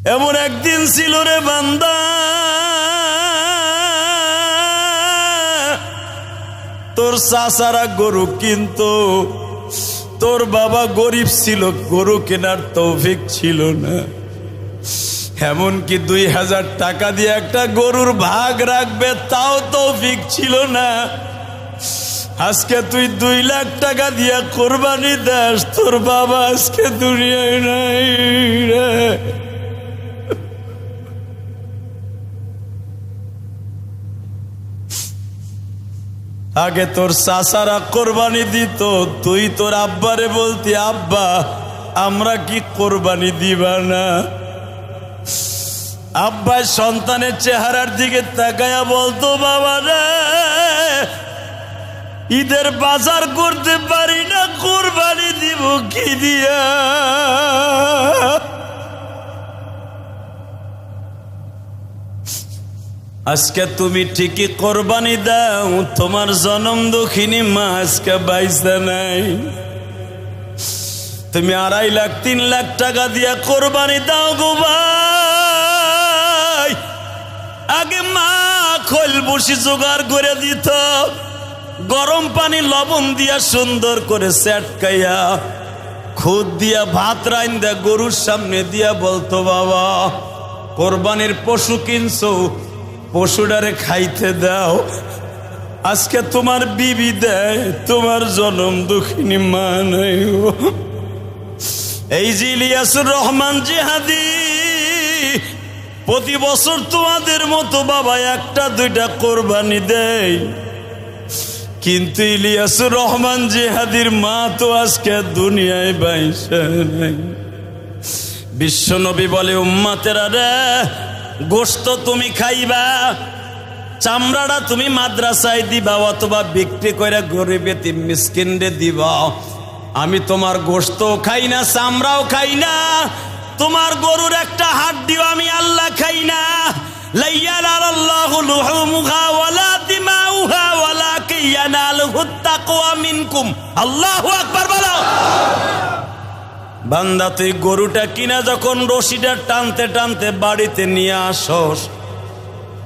এমন একদিন ছিল রে বান্দা, তোর চাচারা গরু কিনতো, তোর বাবা গরিব ছিল, গরু কেনার তৌফিক ছিল না। এমনকি 2000 টাকা দিয়ে একটা গরুর ভাগ রাখবে তাও তৌফিক ছিল না। আজকে তুই 2 লাখ টাকা দিয়ে কোরবানি দাস, তোর বাবা আজকে দুনিয়ায় নাই রে। আগে তোর চাচারা কোরবানি দিত, তুই তোর আব্বারে বলতি, আব্বা আমরা কি কোরবানি দিবা না? আব্বা সন্তানের চেহারার দিকে তাকায়া বলতো, বাবা রে ঈদের বাজার করতে পারি না, কোরবানি দিব কি দিয়া? আজকে তুমি ঠিকই কোরবানি দাও, তোমার জনম দুঃখিনী মা আজকে বাইসা নাই। তুমি 2.5 লাখ 3 লাখ টাকা দিয়া কোরবানি দাও গো ভাই। আগে মা খোল বসি জোগাড় করে দিত, গরম পানি লবণ দিয়া সুন্দর করে চেটকাইয়া খুদ দিয়া ভাত রাইন্দা গরুর সামনে দিয়া বলতো, বাবা কোরবানির পশু কিনছো, পশুটারে খাইতে দাও। আজকে তোমার বিবি দেয়, তোমার জনম দুঃখিনী মা নাই। এই যে ইলিয়াসুর রহমান জিহাদি প্রতি বছর তোমাদের মতো বাবা 1-2টা কোরবানি দেয়, কিন্তু ইলিয়াসুর রহমান জিহাদির মা তো আজকে দুনিয়ায় বাইসা নাই। বিশ্বনবী বলে, উম্মতেরা রে, গোশত তুমি খাইবা, চামড়াটা তুমি মাদ্রাসায় দিবা অথবা বিক্রি করে গরিব এতিম মিসকিনরে দিবা। আমি তোমার গোশত খাই না, চামড়াও খাই না, তোমার গরুর একটা হাড্ডিও আমি আল্লাহ খাই না। লাইয়ানালাল্লাহু লুহুমুহা ওয়ালা দিমাউহা ওয়ালাকিন ইয়ানালুহুত তাকওয়া মিনকুম। আল্লাহু আকবার বলো। বান্দা তুই গরুটা কিনা যখন রশিটা টানতে টানতে বাড়িতে নিয়ে আসস,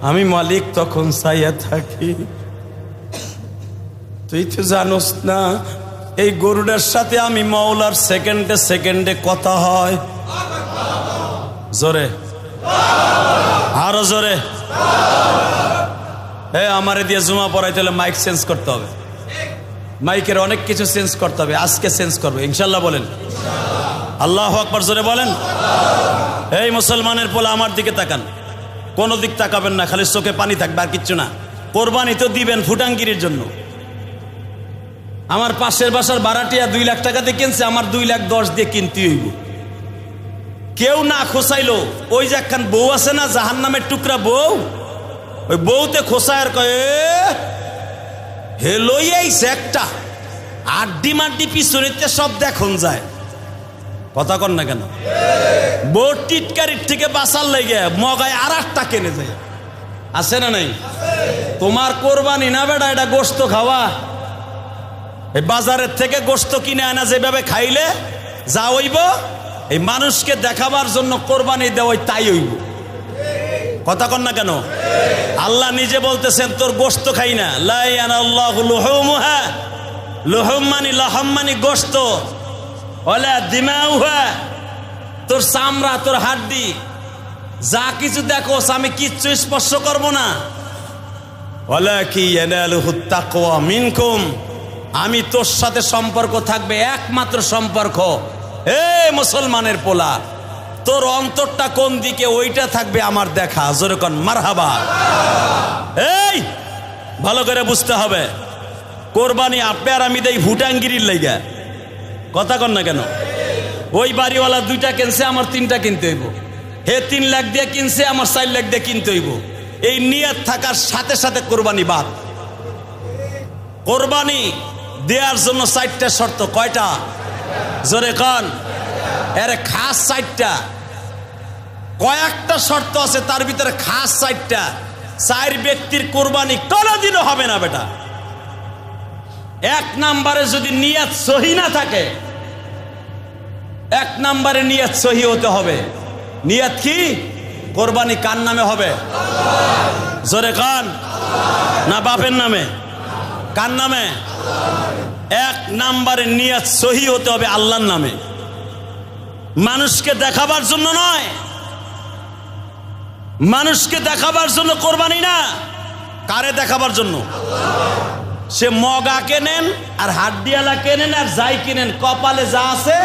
আমি মালিক তখন চাইয়া থাকি। তুই তো জানোস না এই গরুটার সাথে আমি মাওলার সেকেন্ডে সেকেন্ডে কথা হয়। জোরে, আরো জোরে। আমারে দিয়ে জুমা পড়াইতে হলে মাইক চেঞ্জ করতে হবে, মাইকের অনেক কিছু চেঞ্জ করতে হবে, আজকে চেঞ্জ করবে ইনশাল্লাহ। বলেন আল্লাহু আকবার, জোরে বলেন। এই মুসলমানের পোলা আমার দিকে তাকান, কোন দিক তাকাবেন না, খালি চোখে পানি থাকবে আর কিচ্ছু না। কোরবানি তো দিবেন ফুটাঙ্গিরির জন্য। আমার পাশের বাসার ভাড়াটিয়া 2 লাখ টাকা দিয়ে কিনছে, আমার 2,10,000 দিয়ে কিনতে হইব। কেউ না খোসাইলো, ওই যে একখান বউ আছে না জাহান্নামের টুকরা বউ, ওই বউতে খোসায়ের কয়ে হেলই আইছে একটা আড্ডি মাড্ডি পিছনেতে সব দেখুন যায়। কথা কন না কেন? বউ টিটকারির থেকে বাঁচার লেগে মগায় আর একটা কিনে যায়, আছে না নাই? তোমার কোরবানি না বেটা, এটা গোশত খাওয়া। এই বাজারের থেকে গোশত কিনে আনা যেভাবে খাইলে যা হইব, এই মানুষকে দেখাবার জন্য কোরবানি দেওয়াই তাই হইব। কথা কন না কেন? আল্লাহ নিজে বলতেছেন তোর গোশত খাই না। লা ইয়ানাল্লাহু লুহুমুহা, লুহুম মানে লাহাম মানে গোশত, ওয়ালা দিমাউহা তোর চামড়া তোর হাড্ডি যা কিছু দেখোস আমি কিচ্ছু স্পর্শ করব না। ওয়ালাকিন ইয়ানালুহুত তাকওয়া মিনকুম, আমি তোর সাথে সম্পর্ক থাকবে একমাত্র সম্পর্ক। মুসলমানের পোলা, তোর অন্তরটা কোন দিকে ওইটা থাকবে আমার দেখা। জোরে কোন মারহাবা। এই ভালো করে বুঝতে হবে, কোরবানি আপনি আর আমি দেই ভুটাঙ্গিরির লাইগা। কথা কন না কেন? ওই বাড়িওয়ালা 2টা কিনছে, আমার 3টা কিনতে হইব। হে 3 লাখ দিয়ে কিনছে, আমার 4 লাখ দিয়ে কিনতে হইব। এই নিয়ত থাকার সাথে সাথে কোরবানি বাদ। কোরবানি দেওয়ার জন্য 4টা শর্ত। কয়টা? জোরে কন। এর খাস 4টা, কয়েকটা শর্ত আছে তার ভিতরে খাস 4টা। 4 ব্যক্তির কোরবানি কোনোদিনও হবে না বেটা। 1 নম্বরে যদি নিয়ত সহি না থাকে, 1 নম্বরে নিয়ত সহি হতে হবে। নিয়ত কি? কোরবানি কার নামে হবে? জোরে কান। না বাপের নামে? কার নামে? এক নাম্বারে নিয়ত সহি হতে হবে আল্লাহর নামে, মানুষকে দেখাবার জন্য নয়। মানুষকে দেখাবার জন্য কোরবানি না, কারে দেখাবার জন্য? সে মগা কেনেন আর হাড্ডিয়ালা কেনেন আর যাই কিনেন, কপালে যা আছে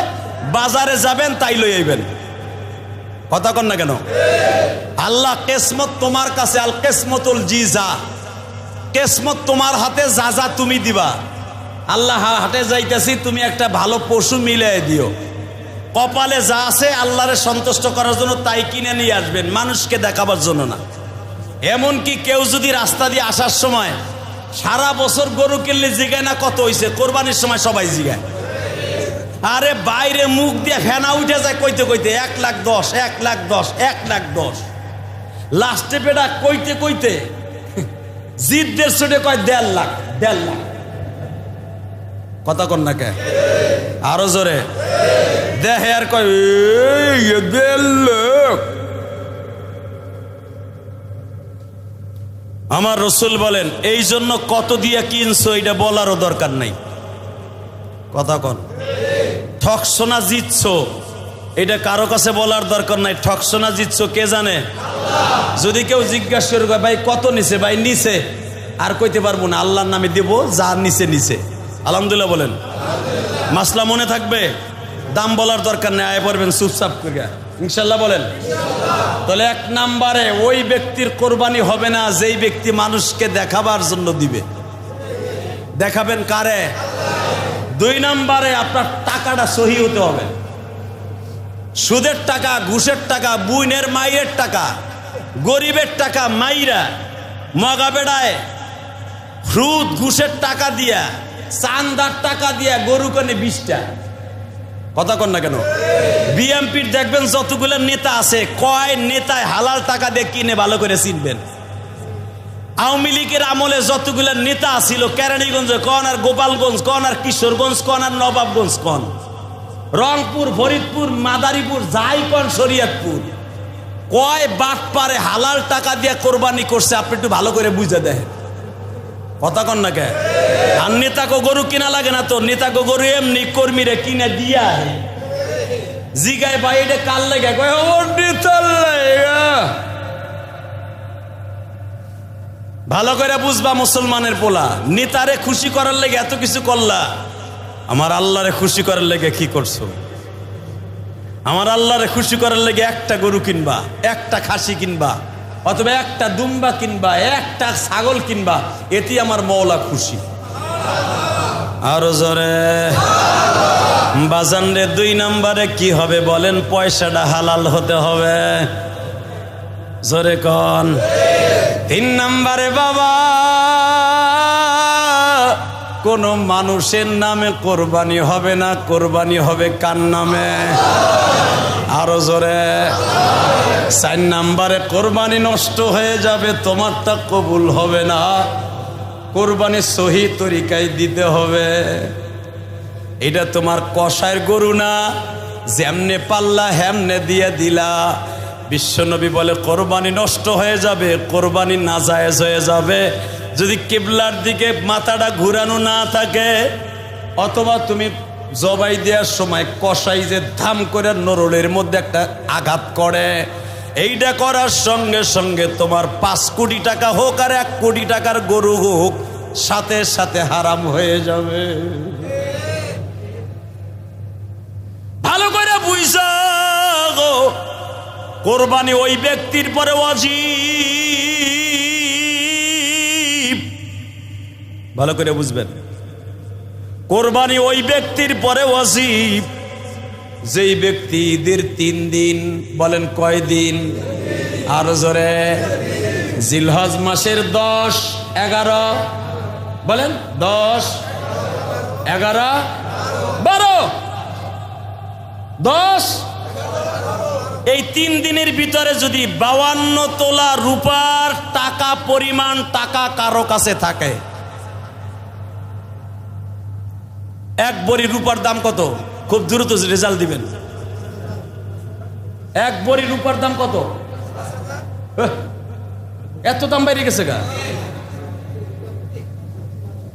বাজারে যাবেন তাই লই আইবেন। কথা কন না কেন? আল্লাহ কিসমত তোমার কাছে, আল কিসমতুল জিজা, কিসমত তোমার হাতে, যা যা তুমি দিবা। আল্লাহ হাটে যাইতেছি, তুমি একটা ভালো পশু মিলাই দিও, কপালে যা আছে আল্লাহরে সন্তুষ্ট করার জন্য তাই কিনে নিয়ে আসবেন, মানুষকে দেখাবার জন্য না। এমনকি কেউ যদি রাস্তা দিয়ে আসার সময় সারা বছর গরু কিনলে জিগায় না কত হইছে, কোরবানির সময় সবাই জিগায়। আরে বাইরে মুখ দিয়ে ফেনা উঠে যায় কইতে কইতে 1,10,000, 1,10,000, 1,10,000, লাস্টে পেটা কইতে কইতে জিদ্দের ছুটে কয় 1.5 লাখ, 1.5 লাখ। কথা কন না কে? আরো জোরে দেখে আর কয় 1.5 লাখ। আমার রসুল বলেন এই জন্য কত দিয়ে কিনছো এটা বলারও দরকার নাই। কথা কন। ঠকসোনা জিতছো এটা কারো কাছে বলার দরকার নাই। ঠকসোনা জিতছো কে জানে? যদি কেউ জিজ্ঞাসা করে ভাই কত নিছে, ভাই নিছে, আর কইতে পারবো না, আল্লাহর নামে দেব, যার নিচে নিচে। আলহামদুলিল্লাহ বলেন। মাসলা মনে থাকবে, দাম বলার দরকার নেই, আয় পড়বেন চুপচাপ করে ইনশাল্লাহ বলেন। তাহলে এক নাম্বারে ওই ব্যক্তির কোরবানি হবে না যেই ব্যক্তি মানুষকে দেখাবার জন্য দিবে। দেখাবেন কারে? 2 নাম্বারে আপনার টাকাটা সহি হতে হবে। সুদের টাকা, ঘুষের টাকা, বুইনের মাইয়ের টাকা, গরিবের টাকা মাইরা মগা বেড়ায় সুদ ঘুষের টাকা দিয়া, চান্দার টাকা দিয়া গরু কানে 20টা। কথা কন না কেন? বিএমপির দেখবেন যতগুলো নেতা আছে, কয় নেতায় হালাল টাকা দিয়ে কিনে, ভালো করে চিনবেন। আওয়ামী লীগের আমলে যতগুলো নেতা ছিল, কেরানীগঞ্জ কন আর গোপালগঞ্জ কন আর কিশোরগঞ্জ কন আর নবাবগঞ্জ কন, রংপুর, ফরিদপুর, মাদারীপুর, যাই কন, শরীয়তপুর, কয় বাট পারে হালাল টাকা দিয়ে কোরবানি করছে, আপনি একটু ভালো করে বুঝে দেখেন। কথা কন না কে? আর নেতাকে গরু কিনা লাগে না তো, নেতাকে গরু এমনি কর্মীরে কিনে দিয়া জিগায় ভাই এটা কার লাগে, কয় ও নেতার লাগা। ভালো করে বুঝবা মুসলমানের পোলা, নেতারে খুশি করার লেগে এত কিছু করলা, আমার আল্লাহরে খুশি করার লেগে কি করছো? আমার আল্লাহরে খুশি করার লেগে একটা গরু কিনবা, একটা খাসি কিনবা, অথবা একটা দুম্বা কিনবা, একটা ছাগল কিনবা, এতে আমার মওলা খুশি। আরো জোরে বাজান রে। 2 নাম্বারে কি হবে বলেন? পয়সাটা হালাল হতে হবে। জোরে কন। 3 নাম্বারে বাবা, কোন মানুষের নামে কোরবানি হবে না, কোরবানি হবে কার নামে? আরো জোরে। 4 নাম্বারে কোরবানি নষ্ট হয়ে যাবে, তোমারটা কবুল হবে না, কোরবানি সহি তরিকায় দিতে হবে। এটা তোমার কষায়ের গরু না, যেমনে পাল্লা হেমনে দিয়ে দিলা। বিশ্বনবী বলে কোরবানি নষ্ট হয়ে যাবে, কোরবানি নাজায়েজ হয়ে যাবে যদি কিবলার দিকে মাথাটা ঘুরানো না থাকে, অথবা তুমি জবাই দেওয়ার সময় কষাই যে ধাম করে নরলের মধ্যে একটা আঘাত করে, এইটা করার সঙ্গে সঙ্গে তোমার 5 কোটি টাকা হোক আর 1 কোটি টাকার গরু হোক, সাথে সাথে হারাম হয়ে যাবে। ভালো করে বুঝা গো, কোরবানি ওই ব্যক্তির পরে ওয়াজিব। ভালো করে বুঝবেন, কোরবানি ওই ব্যক্তির পরে ওয়াজিব যেই ব্যক্তি ঈদের 3 দিন, বলেন কয় দিন? আর জোরে। জিলহজ মাসের 10, 11, বলেন 10, 11, 12, 10, এই 3 দিনের ভিতরে যদি 52 তোলা রূপার টাকা পরিমাণ টাকা কারো কাছে থাকে, 1 ভরি রূপার দাম কত? খুব দ্রুত রেজাল্ট দিবেন। এক ভরি রূপার দাম কত? এত দাম বেড়ে গেছে গা,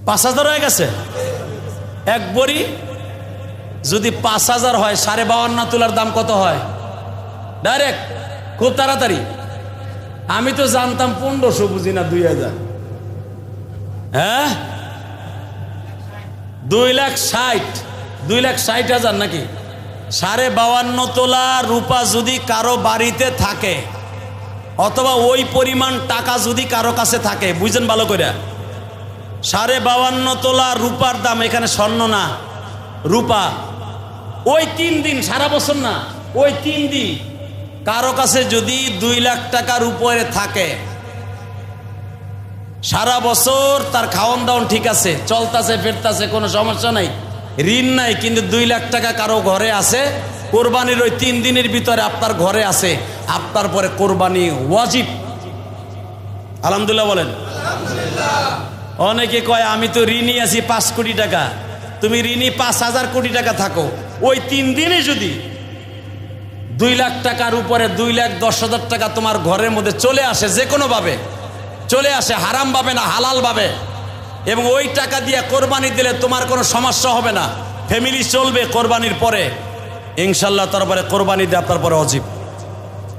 5,000 হয়ে গেছে। এক ভরি যদি 5,000 হয়, 52.5 তোলার দাম কত হয়? ডাইরেক্ট খুব তাড়াতাড়ি। আমি তো জানতাম 1500, বুঝি না 2000। হ্যাঁ, 2,60,000 নাকি? 52.5 তোলা রূপা যদি কারো বাড়িতে থাকে, অথবা ওই পরিমাণ টাকা যদি কারো কাছে থাকে, বুঝছেন ভালো করে, 52.5 তোলা রূপার দাম, এখানে স্বর্ণ না, রূপা। ওই 3 দিন, সারা বছর না, ওই 3 দিন কারো কাছে যদি 2 লাখ টাকার উপরে থাকে, সারা বছর তার খাওয়ান দাওয়ান ঠিক আছে, চলতেছে ফেরতেছে, কোনো সমস্যা নাই, ঋণ নাই, কিন্তু 2 লাখ টাকা কারো ঘরে আছে, কোরবানির ওই 3 দিনের ভিতরে আপনার ঘরে আছে, আপনার পরে কোরবানি ওয়াজিব। আলহামদুলিল্লাহ বলেন। অনেকে কয় আমি তো ঋণী আছি 5 কোটি টাকা। তুমি ঋণী 5,000 কোটি টাকা থাকো, ওই 3 দিনে যদি 2 লাখ টাকার উপরে 2,10,000 টাকা তোমার ঘরের মধ্যে চলে আসে, যে কোনো ভাবে চলে আসে, হারাম ভাবে না হালাল ভাবে, এবং ওই টাকা দিয়ে কোরবানি দিলে তোমার কোনো সমস্যা হবে না, ফ্যামিলি চলবে কোরবানির পরে, ইনশাল্লাহ তারপরে কোরবানি দিয়ে আপনার পরে ওয়াজিব।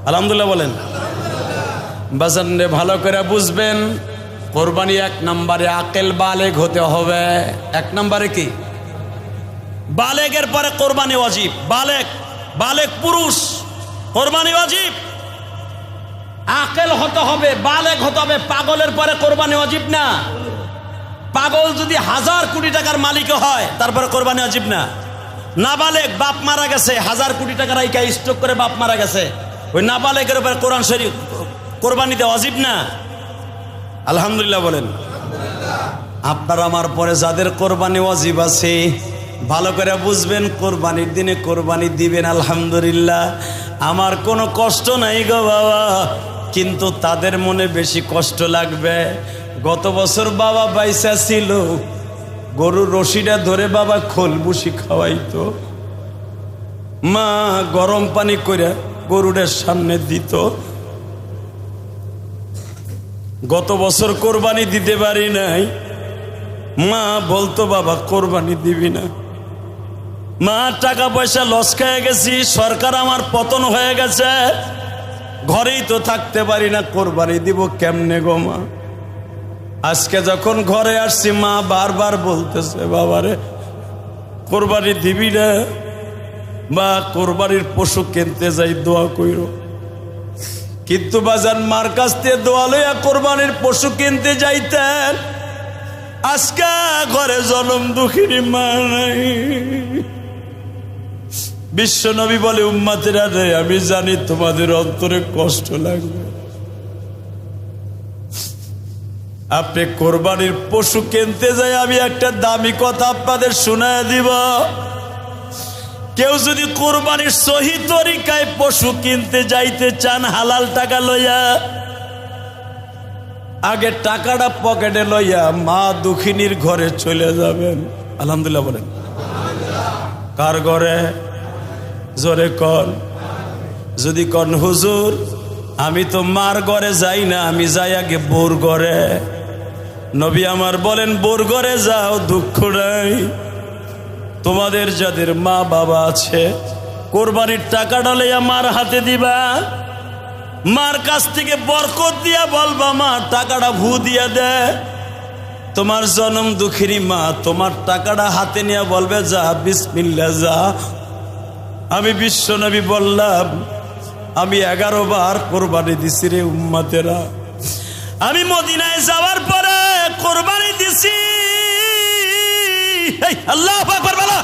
আলহামদুলিল্লাহ বলেন। বাজান রে, ভালো করে বুঝবেন, কোরবানি 1 নম্বরে আকেল বালেগ হতে হবে। 1 নম্বরে কি? বালেগের পরে কোরবানি ওয়াজিব। বালেগ পুরুষ, কোরবানি ওয়াজিব। আকেল হতে হবে, বালেগ হতে হবে। পাগলের পরে কোরবানি ওয়াজিব না। পাগল যদি 1000 কোটি টাকার মালিক হয়, তারপরে কোরবানি ওয়াজিব না। নাবালেগ, বাপ মারা গেছে, 1000 কোটি টাকার আইকা স্ট্রোক করে বাপ মারা গেছে, ওই নাবালেগের উপরে কোরআন শরীফ কোরবানি দেওয়া ওয়াজিব না। আলহামদুলিল্লাহ বলেন। আপনার আমার পরে যাদের কোরবানি ওয়াজিব আছে, ভালো করে বুঝবেন, কোরবানির দিনে কোরবানি দিবেন। আলহামদুলিল্লাহ, আমার কোনো কষ্ট নাই গো বাবা, কিন্তু তাদের মনে বেশি কষ্ট লাগবে। গত বছর বাবা বাইসা ছিল, গরুর রশিটা ধরে বাবা খোলবুসি খাওয়াইতো, মা গরম পানি করে গরুটার সামনে দিত। গত বছর কোরবানি দিতে পারি নাই, মা বলতো বাবা কোরবানি দিবি না। মা, টাকা পয়সা লস খেয়ে গেছি, সরকার আমার পতন হয়ে গেছে, ঘরেই তো থাকতে পারি না, কোরবানি দিব কেমনে গো মা। আজকে যখন ঘরে আসছি, মা বারবার বলতেছে, বাবারে কোরবানি দিবি না, বা কোরবানির পশু কিনতে যাই, দোয়া কইরো। কিন্তু বাজান, মার কাছ থেকে দোয়া লইয়া কোরবানির পশু কিনতে যাইতেন, আজকে ঘরে জনম দুঃখিনী মা নাই। বিশ্ব নবী বলে, উম্মতেরা রে, আমি জানি তোমাদের অন্তরে কষ্ট লাগবে, আপনি কোরবানির পশু কিনতে যাই, আমি একটা দামি কথা আপনাদের শোনায় দিব। কেউ যদি কোরবানির সহি তরিকায় পশু কিনতে যাইতে চান, হালাল টাকা লইয়া, আগে টাকাটা পকেটে লইয়া মা দুঃখিনীর ঘরে চলে যাবেন। আলহামদুলিল্লাহ বলেন। কার ঘরে? জোরে কন। যদি কন, হুজুর আমি তো মার ঘরে যাই না, আমি যাই আগে বোর ঘরে। নবী আমার বলেন, বোর ঘরে যাও, দুঃখ নাই। তোমাদের যাদের মা বাবা আছে, কোরবানির টাকাটা লইয়া মার হাতে দিবা, মার কাছ থেকে বরকত দিয়া বলবা, মা টাকাটা ভু দিয়া দে। তোমার জনম দুঃখিনী মা তোমার টাকাটা হাতে নিয়ে বলবে, যা বিসমিল্লাহ যা। আমি বিশ্ব নবী বললাম, আমি 11 বার কোরবানি দিছি রে উম্মতেরা। আমি মদিনায় যাওয়ার পরে কোরবানি দিছি। আল্লাহু আকবার বলো।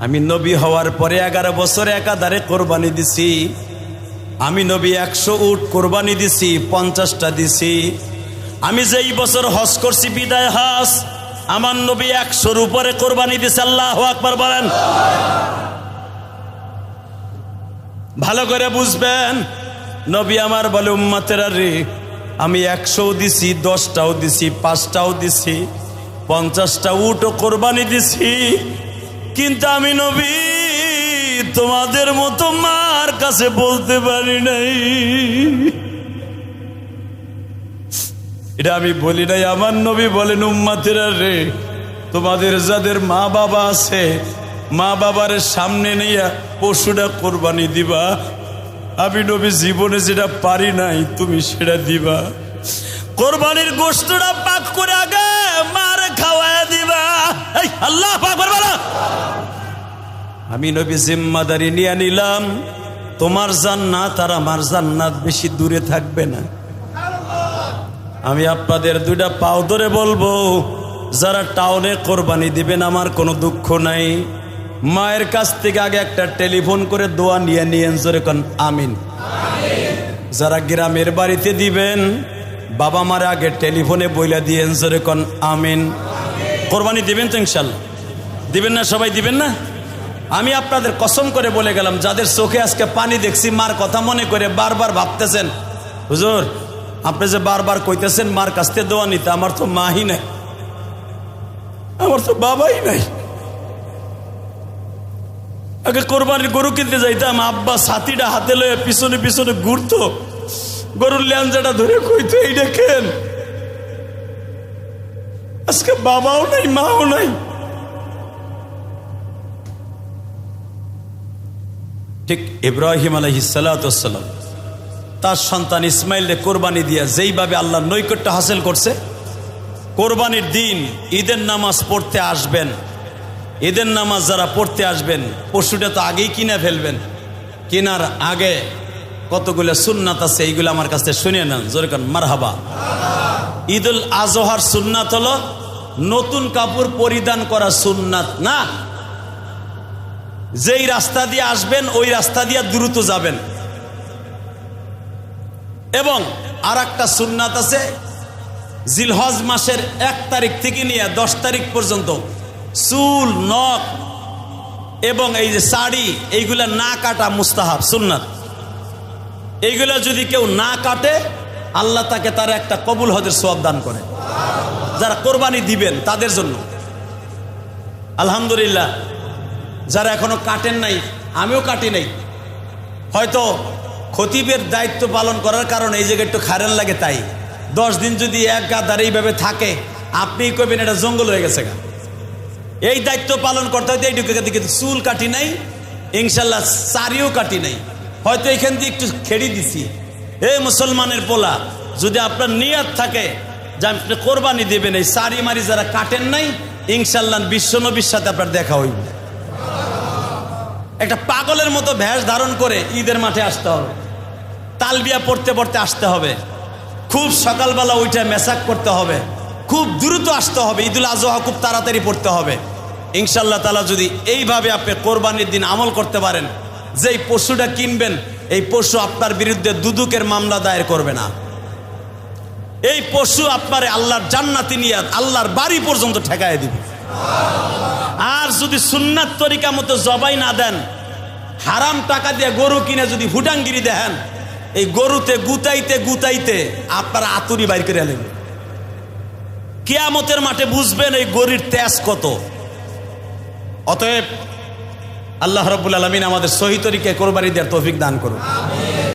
আমি নবী হওয়ার পরে 11 বছর একাধারে কোরবানি দিছি। আমি নবী 100 উট কোরবানি দিছি, 50টা দিছি। আমি যেই বছর হজ করছি, বিদায় হজ, আমার নবী 100-র উপরে কোরবানি দিছে। আল্লাহু আকবার বলেন। ভালো করে বুঝবেন, নবী আমার বলে, উম্মতেরা রে, আমি 100ও দিছি, 10টাও দিছি, 5টাও দিছি, 50টা উটও কোরবানি দিছি, কিন্তু আমি নবী তোমাদের মতো মার কাছে বলতে পারি নাই। এটা আমি বলি নাই, আমার নবী বলেন, উম্মতেরা রে, তোমাদের যাদের মা বাবা আছে, মা বাবার সামনে নিয়ে পশুটা কোরবানি দিবা। আমি নবী জীবনে যেটা পারি নাই তুমি সেটা দিবা। কোরবানির গোশতটা পাক করে আগে মার খাওয়ায় দিবা। এই আল্লাহ পাক বলো। আমি নবী জিম্মাদারি নিয়ে নিলাম, তোমার জান্নাত আর আমার জান্নাত বেশি দূরে থাকবে না। আমি আপনাদের দুইটা পাও ধরে বলবো, যারা টাউনে কোরবানি দিবেন আমার কোনো দুঃখ নাই, মায়ের কাছ থেকে আগে একটা টেলিফোন করে দোয়া নিয়ে নিয়েন, জোরে কোন আমিন। যারা গ্রামের বাড়িতে দিবেন, বাবা মার আগে টেলিফোনে বইলা দিয়েন, জোরে কোন আমিন। কোরবানি দিবেন তো ইনশাল্লাহ? দিবেন না? সবাই দিবেন না? আমি আপনাদের কসম করে বলে গেলাম, যাদের চোখে আজকে পানি দেখছি, মার কথা মনে করে বারবার ভাবতেছেন, হুজুর আপনি যে বারবার কইতেছেন মার কাছ থেকে দোয়া নিতে, আমার তো মাই নাই, আমার তো বাবাই নাই। আগে কোরবানির গরু কিনতে যাইতাম, আব্বা ছাতিটা হাতে লয়ে পিছনে পিছনে ঘুরতো, গরুর ল্যাঞ্জাটা ধরে কইতো এই দেখেন। আজকে বাবাও নাই, মাও নাই। ঠিক ইব্রাহিম আলাইহিস সালাতু ওয়াস সালাম তার সন্তান ইসমাইলকে কোরবানি দিয়া যেইভাবে আল্লাহর নৈকট্য হাসিল করছে, কোরবানির দিন ঈদের নামাজ পড়তে আসবেন, ঈদের নামাজ যারা পড়তে আসবেন, পশুটা তো আগেই কিনে ফেলবেন। কেনার আগে কতগুলো সুন্নাত আছে, এইগুলো আমার কাছে শুনে নেন, জোরে কোন মারহাবা। ঈদুল আজহার সুন্নাত হলো নতুন কাপড় পরিধান করা সুন্নাত না। যেই রাস্তা দিয়ে আসবেন ওই রাস্তা দিয়ে দ্রুত যাবেন। এবং আর একটা সুন্নাত আছে, জিলহজ মাসের 1 তারিখ থেকে নিয়ে 10 তারিখ পর্যন্ত চুল, নখ এবং এই যে শাড়ি, এইগুলা না কাটা মুস্তাহাব, সুন্নাত। এইগুলা যদি কেউ না কাটে, আল্লাহ তাকে তার একটা কবুল হজের সওয়াব দান করে। যারা কোরবানি দিবেন তাদের জন্য আলহামদুলিল্লাহ। যারা এখনো কাটেন নাই, আমিও কাটি নাই, হয়তো খতিবের দায়িত্ব পালন করার কারণে এই জায়গায় একটু খারান লাগে, তাই 10 দিন যদি এক গাদার এইভাবে থাকে, আপনি কইবেন এটা জঙ্গল হয়ে গেছে। এই দায়িত্ব পালন করতে হয়তো এইটুকু দিকে চুল কাটি নাই, ইনশাল্লাহ চারিও কাটি নাই, হয়তো এখান দিয়ে একটু খেড়ি দিছি। এই মুসলমানের পোলা, যদি আপনার নিয়ত থাকে যে আপনি কোরবানি দেবেন, এই সারি মারি যারা কাটেন নাই, ইনশাল্লাহ বিশ্বনবীর সাথে আপনার দেখা হইবে। একটা পাগলের মতো ভেষ ধারণ করে ঈদের মাঠে আসতে হবে, তালবিয়া পড়তে পড়তে আসতে হবে, খুব সকালবেলা ওইটা মেসাক করতে হবে, খুব দ্রুত আসতে হবে, ঈদুল আজহা খুব তাড়াতাড়ি পড়তে হবে। ইনশাল্লাহ তাআলা যদি এইভাবে আপনি কোরবানির দিন আমল করতে পারেন, যেই পশুটা কিনবেন এই পশু আপনার বিরুদ্ধে দুদুকের মামলা দায়ের করবে না। এই পশু আপনার আল্লাহর জান্নাতে নিয়ে আল্লাহর বাড়ি পর্যন্ত ঠেকায় দিবে। আর যদি সুন্নাত তরিকা মতো জবাই না দেন, হারাম টাকা দিয়ে গরু কিনে যদি হুটাঙ্গিরি দেখেন, এই গরুতে গুতাইতে গুতাইতে আপনার আতুরি বাইর করে নেবেন। কিয়ামতের মাঠে বুঝবেন এই গরুর তেজ কত। অতএব আল্লাহ রাব্বুল আলামিন আমাদের সহি তরিকায় কোরবানি দেওয়ার তৌফিক দান করুন।